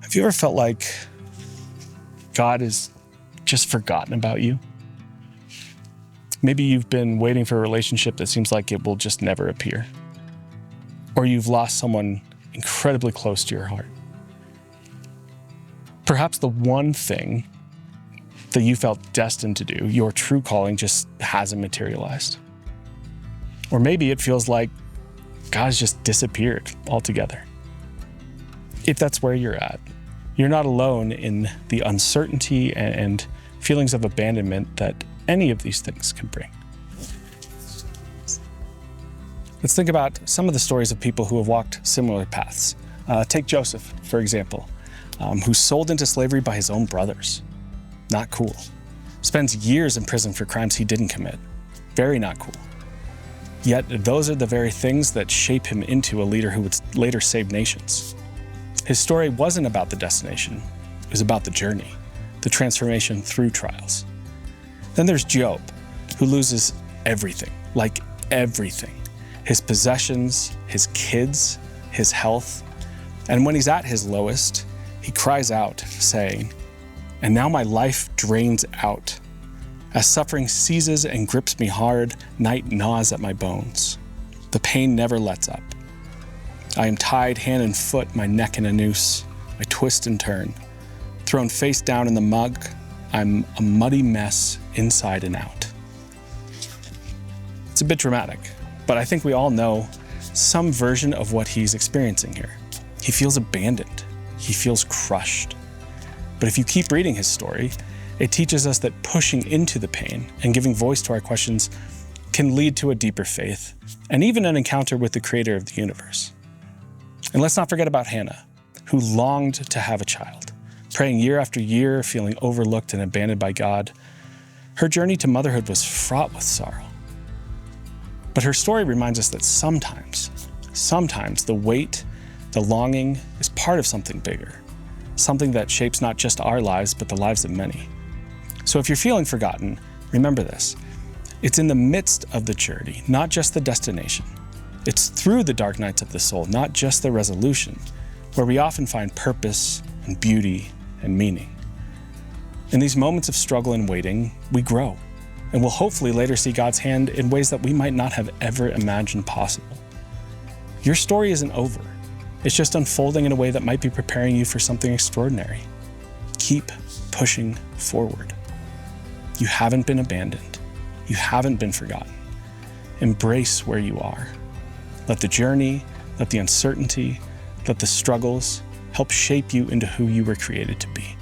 Have you ever felt like God has just forgotten about you? Maybe you've been waiting for a relationship that seems like it will just never appear. Or you've lost someone incredibly close to your heart. Perhaps the one thing that you felt destined to do, your true calling, just hasn't materialized. Or maybe it feels like God's just disappeared altogether. If that's where you're at, you're not alone in the uncertainty and feelings of abandonment that any of these things can bring. Let's think about some of the stories of people who have walked similar paths. Take Joseph, for example, who's sold into slavery by his own brothers. Not cool. Spends years in prison for crimes he didn't commit. Very not cool. Yet those are the very things that shape him into a leader who would later save nations. His story wasn't about the destination. It was about the journey, the transformation through trials. Then there's Job, who loses everything, like everything. His possessions, his kids, his health. And when he's at his lowest, he cries out, saying, "And now my life drains out. As suffering seizes and grips me hard, night gnaws at my bones. The pain never lets up. I am tied hand and foot, my neck in a noose. I twist and turn. Thrown face down in the mug, I'm a muddy mess inside and out." It's a bit dramatic, but I think we all know some version of what he's experiencing here. He feels abandoned. He feels crushed. But if you keep reading his story, it teaches us that pushing into the pain and giving voice to our questions can lead to a deeper faith and even an encounter with the creator of the universe. And let's not forget about Hannah, who longed to have a child, praying year after year, feeling overlooked and abandoned by God. Her journey to motherhood was fraught with sorrow. But her story reminds us that sometimes the weight, the longing is part of something bigger, something that shapes not just our lives, but the lives of many. So if you're feeling forgotten, remember this. It's in the midst of the journey, not just the destination. It's through the dark nights of the soul, not just the resolution, where we often find purpose and beauty and meaning. In these moments of struggle and waiting, we grow, and we'll hopefully later see God's hand in ways that we might not have ever imagined possible. Your story isn't over. It's just unfolding in a way that might be preparing you for something extraordinary. Keep pushing forward. You haven't been abandoned. You haven't been forgotten. Embrace where you are. Let the journey, let the uncertainty, let the struggles help shape you into who you were created to be.